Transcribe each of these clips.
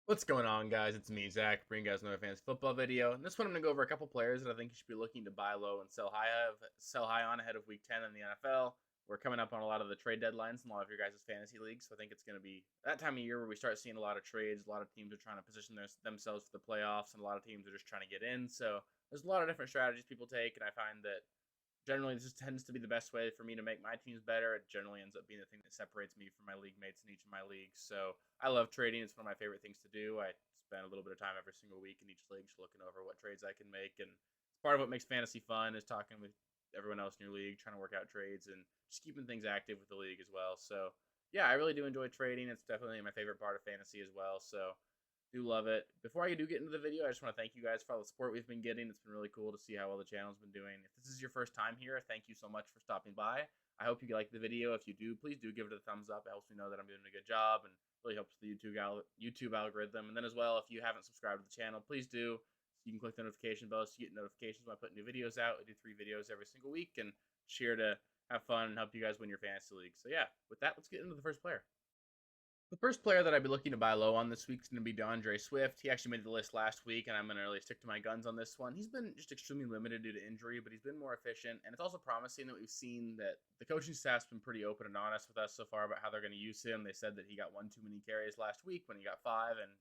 What's going on, guys? It's me, Zach, bringing you guys another fantasy football video. In this one, I'm going to go over a couple players that I think you should be looking to buy low and sell high on ahead of Week 10 in the NFL. We're coming up on a lot of the trade deadlines in a lot of your guys' fantasy leagues, so I think it's going to be that time of year where we start seeing a lot of trades. A lot of teams are trying to position themselves for the playoffs, and a lot of teams are just trying to get in. So there's a lot of different strategies people take, and I find that generally this tends to be the best way for me to make my teams better. It generally ends up being the thing that separates me from my league mates in each of my leagues. So I love trading. It's one of my favorite things to do. I spend a little bit of time every single week in each league just looking over what trades I can make. And it's part of what makes fantasy fun is talking with everyone else in your league, trying to work out trades and just keeping things active with the league as well. So yeah, I really do enjoy trading. It's definitely my favorite part of fantasy as well. So do love it. Before I do get into the video, I just want to thank you guys for all the support we've been getting. It's been really cool to see how well the channel's been doing. If this is your first time here, thank you so much for stopping by. I hope you like the video. If you do, please do give it a thumbs up. It helps me know that I'm doing a good job and really helps the YouTube algorithm. And then as well, if you haven't subscribed to the channel, please do. So you can click the notification bell so you get notifications when I put new videos out. I do 3 videos every single week and just here to have fun and help you guys win your fantasy league. So yeah, with that, let's get into the first player. The first player that I'd be looking to buy low on this week is going to be DeAndre Swift. He actually made the list last week, and I'm going to really stick to my guns on this one. He's been just extremely limited due to injury, but he's been more efficient, and it's also promising that we've seen that the coaching staff's been pretty open and honest with us so far about how they're going to use him. They said that he got 1 too many carries last week when he got 5, and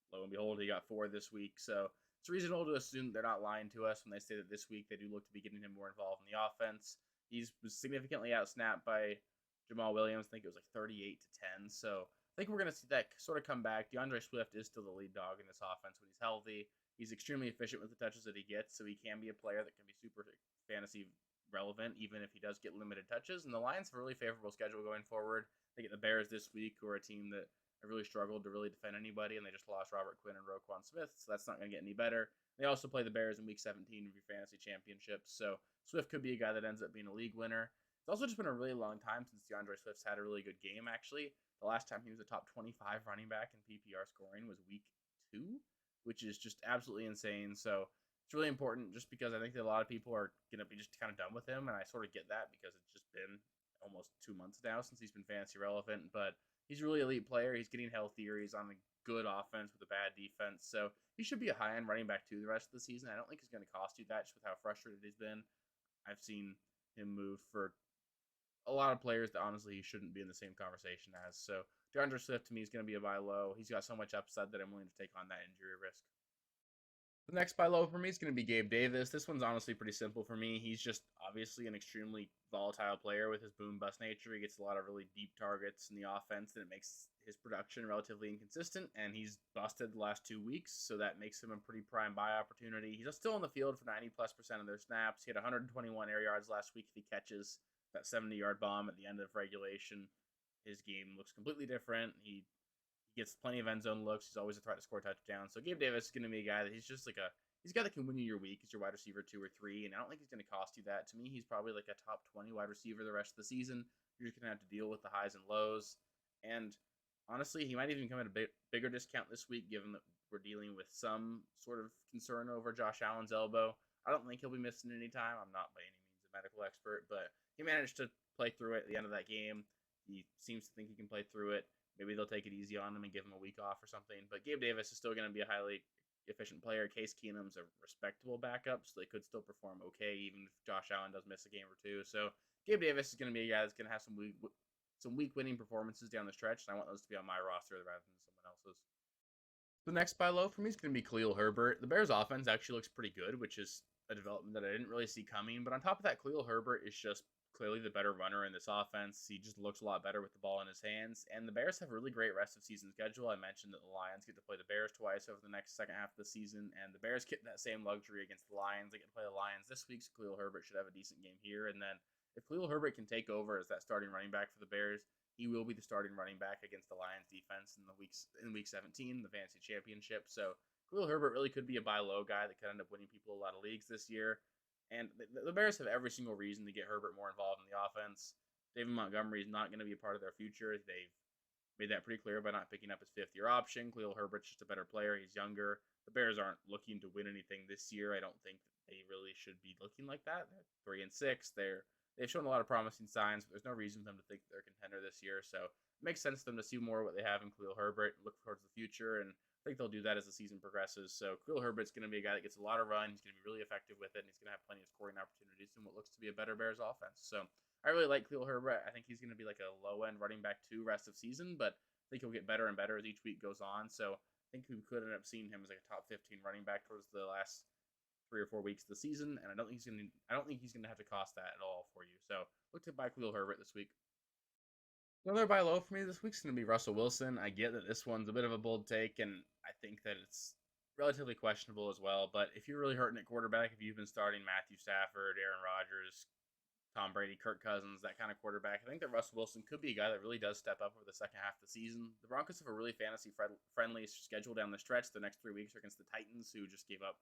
lo and behold, he got 4 this week. So it's reasonable to assume that they're not lying to us when they say that this week they do look to be getting him more involved in the offense. He's was significantly outsnapped by Jamal Williams. I think it was like 38 to 10. So I think we're going to see that sort of come back. DeAndre Swift is still the lead dog in this offense when he's healthy. He's extremely efficient with the touches that he gets, so he can be a player that can be super fantasy relevant, even if he does get limited touches. And the Lions have a really favorable schedule going forward. They get the Bears this week, who are a team that have really struggled to really defend anybody, and they just lost Robert Quinn and Roquan Smith, so that's not going to get any better. They also play the Bears in Week 17 of your fantasy championships, so Swift could be a guy that ends up being a league winner. It's also just been a really long time since DeAndre Swift's had a really good game, actually. The last time he was a top 25 running back in PPR scoring was week 2, which is just absolutely insane. So it's really important just because I think that a lot of people are going to be just kind of done with him. And I sort of get that because it's just been almost 2 months now since he's been fantasy relevant. But he's a really elite player. He's getting healthier. He's on a good offense with a bad defense. So he should be a high end running back too the rest of the season. I don't think he's going to cost you that just with how frustrated he's been. I've seen him move for a lot of players that honestly he shouldn't be in the same conversation as. So DeAndre Swift to me is going to be a buy low. He's got so much upside that I'm willing to take on that injury risk. The next buy low for me is going to be Gabe Davis. This one's honestly pretty simple for me. He's just obviously an extremely volatile player with his boom bust nature. He gets a lot of really deep targets in the offense, and it makes his production relatively inconsistent. And he's busted the last 2 weeks, so that makes him a pretty prime buy opportunity. He's still on the field for 90+% of their snaps. He had 121 air yards last week if he catches that 70-yard bomb at the end of regulation. His game looks completely different. He gets plenty of end zone looks. He's always a threat to score touchdowns. So Gabe Davis is going to be a guy that he's just like he's a guy that can win you your week as your wide receiver 2 or 3, and I don't think he's going to cost you that. To me, he's probably like a top 20 wide receiver the rest of the season. You're just going to have to deal with the highs and lows. And honestly, he might even come at a bigger discount this week, given that we're dealing with some sort of concern over Josh Allen's elbow. I don't think he'll be missing any time. I'm not by any means a medical expert, but he managed to play through it at the end of that game. He seems to think he can play through it. Maybe they'll take it easy on him and give him a week off or something. But Gabe Davis is still going to be a highly efficient player. Case Keenum's a respectable backup, so they could still perform okay, even if Josh Allen does miss a game or two. So Gabe Davis is going to be a guy that's going to have some week winning performances down the stretch, and I want those to be on my roster rather than someone else's. The next buy low for me is going to be KHALIL Herbert. The Bears' offense actually looks pretty good, which is a development that I didn't really see coming. But on top of that, KHALIL Herbert is just clearly the better runner in this offense. He just looks a lot better with the ball in his hands. And the Bears have a really great rest of season schedule. I mentioned that the Lions get to play the Bears twice over the next second half of the season, and the Bears get that same luxury against the Lions. They get to play the Lions this week, so KHALIL Herbert should have a decent game here. And then if KHALIL Herbert can take over as that starting running back for the Bears, he will be the starting running back against the Lions defense in week 17, the fantasy championship. So KHALIL Herbert really could be a buy low guy that could end up winning people a lot of leagues this year. And the Bears have every single reason to get Herbert more involved in the offense. David Montgomery is not going to be a part of their future. They've made that pretty clear by not picking up his 5th-year option. KHALIL Herbert's just a better player. He's younger. The Bears aren't looking to win anything this year. I don't think that they really should be looking like that. They're 3-6. They've shown a lot of promising signs, but there's no reason for them to think they're a contender this year. So it makes sense for them to see more what they have in KHALIL HERBERT and look towards the future. And I think they'll do that as the season progresses. So KHALIL HERBERT's going to be a guy that gets a lot of run. He's going to be really effective with it, and he's going to have plenty of scoring opportunities in what looks to be a better Bears offense. So I really like KHALIL HERBERT. I think he's going to be like a low end running back 2 rest of season, but I think he'll get better and better as each week goes on. So I think we could end up seeing him as like a top 15 running back towards the last 3 or 4 weeks of the season, and I don't think he's going to have to cost that at all for you. So look to buy KHALIL HERBERT this week. Another buy low for me this week's going to be Russell Wilson. I get that this one's a bit of a bold take, and I think that it's relatively questionable as well. But if you're really hurting at quarterback, if you've been starting Matthew Stafford, Aaron Rodgers, Tom Brady, Kirk Cousins, that kind of quarterback, I think that Russell Wilson could be a guy that really does step up over the second half of the season. The Broncos have a really fantasy-friendly schedule down the stretch. The next 3 weeks are against the Titans, who just gave up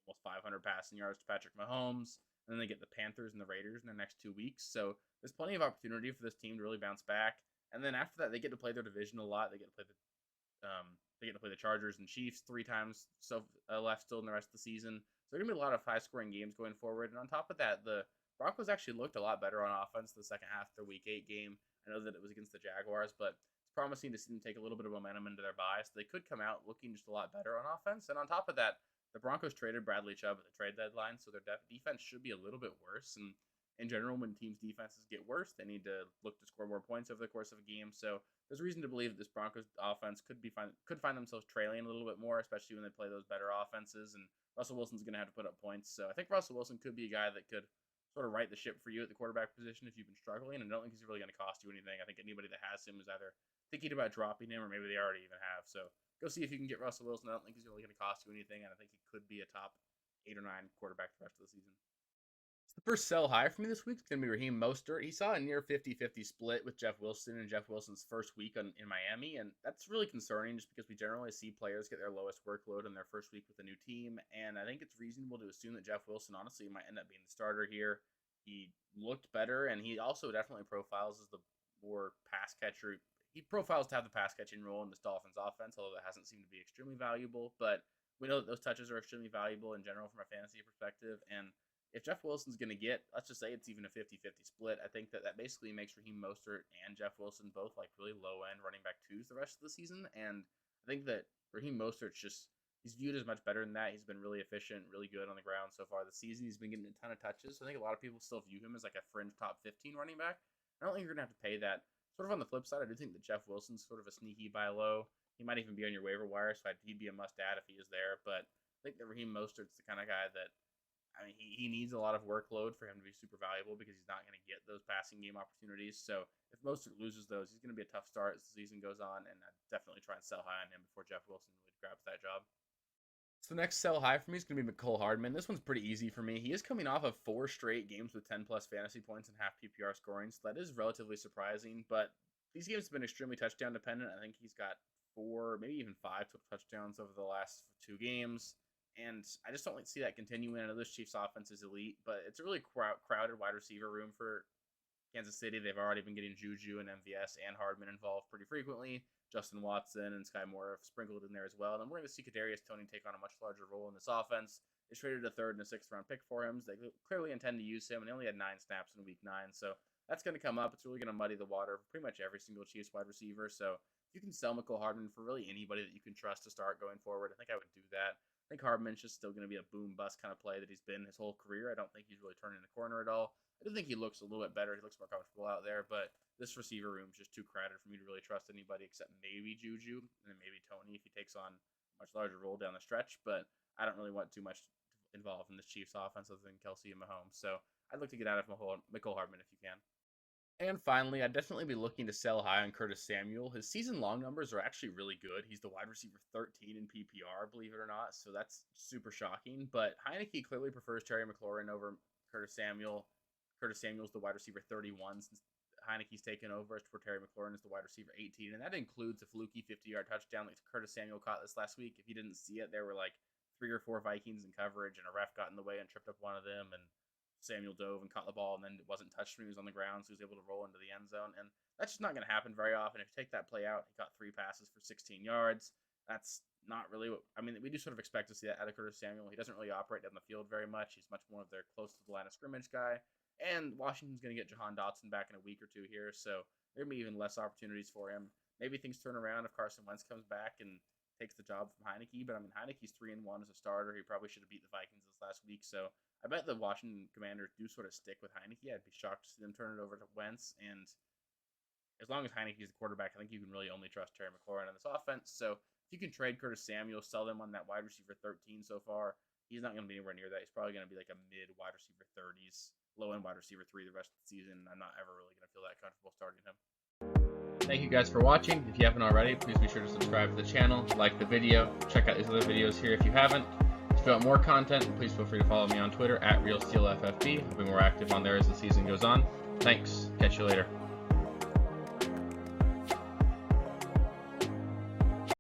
almost 500 passing yards to Patrick Mahomes. And then they get the Panthers and the Raiders in their next 2 weeks. So there's plenty of opportunity for this team to really bounce back. And then after that, they get to play their division a lot. They get to play the Chargers and Chiefs 3 times left still in the rest of the season. So there's gonna be a lot of high-scoring games going forward. And on top of that, the Broncos actually looked a lot better on offense the second half of their Week 8 game. I know that it was against the Jaguars, but it's promising to see them take a little bit of momentum into their bye. So they could come out looking just a lot better on offense. And on top of that, the Broncos traded Bradley Chubb at the trade deadline, so their defense should be a little bit worse. And in general, when teams' defenses get worse, they need to look to score more points over the course of a game. So there's reason to believe that this Broncos offense could find themselves trailing a little bit more, especially when they play those better offenses. And Russell Wilson's going to have to put up points. So I think Russell Wilson could be a guy that could sort of right the ship for you at the quarterback position if you've been struggling. And I don't think he's really going to cost you anything. I think anybody that has him is either thinking about dropping him or maybe they already even have. So go see if you can get Russell Wilson. I don't think he's really going to cost you anything, and I think he could be a top 8 or 9 quarterback the rest of the season. So the first sell high for me this week is going to be Raheem Mostert. He saw a near 50-50 split with Jeff Wilson in Jeff Wilson's first week in Miami, and that's really concerning just because we generally see players get their lowest workload in their first week with a new team, and I think it's reasonable to assume that Jeff Wilson honestly might end up being the starter here. He looked better, and he also definitely profiles as the more pass catcher. He profiles to have the pass catching role in this Dolphins offense, although that hasn't seemed to be extremely valuable. But we know that those touches are extremely valuable in general from a fantasy perspective. And if Jeff Wilson's going to get, let's just say it's even a 50-50 split, I think that basically makes Raheem Mostert and Jeff Wilson both like really low-end running back 2s the rest of the season. And I think that Raheem Mostert's he's viewed as much better than that. He's been really efficient, really good on the ground so far this season. He's been getting a ton of touches. So I think a lot of people still view him as like a fringe top 15 running back. I don't think you're going to have to pay that. Sort of on the flip side, I do think that Jeff Wilson's sort of a sneaky buy low. He might even be on your waiver wire, so he'd be a must-add if he is there. But I think that Raheem Mostert's the kind of guy that, I mean, he needs a lot of workload for him to be super valuable because he's not going to get those passing game opportunities. So if Mostert loses those, he's going to be a tough start as the season goes on, and I'd definitely try and sell high on him before Jeff Wilson really grabs that job. So the next sell high for me is going to be MECOLE HARDMAN. This one's pretty easy for me. He is coming off of 4 straight games with 10-plus fantasy points and half PPR scoring, so that is relatively surprising. But these games have been extremely touchdown dependent. I think he's got 4, maybe even 5 total touchdowns over the last 2 games. And I just don't see that continuing. I know this Chiefs offense is elite, but it's a really crowded wide receiver room for Kansas City. They've already been getting Juju and MVS and Hardman involved pretty frequently. Justin Watson and Sky Moore have sprinkled in there as well. And then we're going to see Kadarius Toney take on a much larger role in this offense. They traded a 3rd and a 6th round pick for him. So they clearly intend to use him, and he only had 9 snaps in week 9. So that's going to come up. It's really going to muddy the water for pretty much every single Chiefs wide receiver. So you can sell MECOLE HARDMAN for really anybody that you can trust to start going forward. I think I would do that. I think Hardman's just still going to be a boom-bust kind of play that he's been his whole career. I don't think he's really turning the corner at all. I do think he looks a little bit better. He looks more comfortable out there, but this receiver room is just too crowded for me to really trust anybody except maybe Juju and maybe Toney if he takes on a much larger role down the stretch. But I don't really want too much involved in this Chiefs offense other than Kelsey and Mahomes. So I'd look to get out of MECOLE HARDMAN if you can. And finally, I'd definitely be looking to sell high on Curtis Samuel. His season-long numbers are actually really good. He's the wide receiver 13 in PPR, believe it or not, so that's super shocking. But Heineke clearly prefers Terry McLaurin over Curtis Samuel. Curtis Samuel's the wide receiver 31 since Heineke's taken over, as for Terry McLaurin is the wide receiver 18, and that includes a fluky 50-yard touchdown that Curtis Samuel caught this last week. If you didn't see it, there were like 3 or 4 Vikings in coverage, and a ref got in the way and tripped up one of them, and Samuel dove and caught the ball, and then it wasn't touched when he was on the ground, so he was able to roll into the end zone. And that's just not going to happen very often. If you take that play out, he caught 3 passes for 16 yards. That's not really what, I mean, we do sort of expect to see that out of Curtis Samuel. He doesn't really operate down the field very much. He's much more of their close to the line of scrimmage guy. And Washington's going to get Jahan Dotson back in a week or 2 here, so there may be even less opportunities for him. Maybe things turn around if Carson Wentz comes back and takes the job from Heineke. But I mean, Heineke's 3-1 as a starter. He probably should have beat the Vikings this last week. So I bet the Washington Commanders do sort of stick with Heineke. I'd be shocked to see them turn it over to Wentz. And as long as Heineke's the quarterback, I think you can really only trust Terry McLaurin in this offense. So if you can trade Curtis Samuel, sell them on that wide receiver 13 so far, he's not going to be anywhere near that. He's probably going to be like a mid wide receiver 30s, low end wide receiver 3 the rest of the season. I'm not ever really going to feel that comfortable starting him. Thank you guys for watching. If you haven't already, please be sure to subscribe to the channel, like the video, check out these other videos here if you haven't. If you want more content, please feel free to follow me on Twitter at RealSteelFFB. I'll be more active on there as the season goes on. Thanks. Catch you later.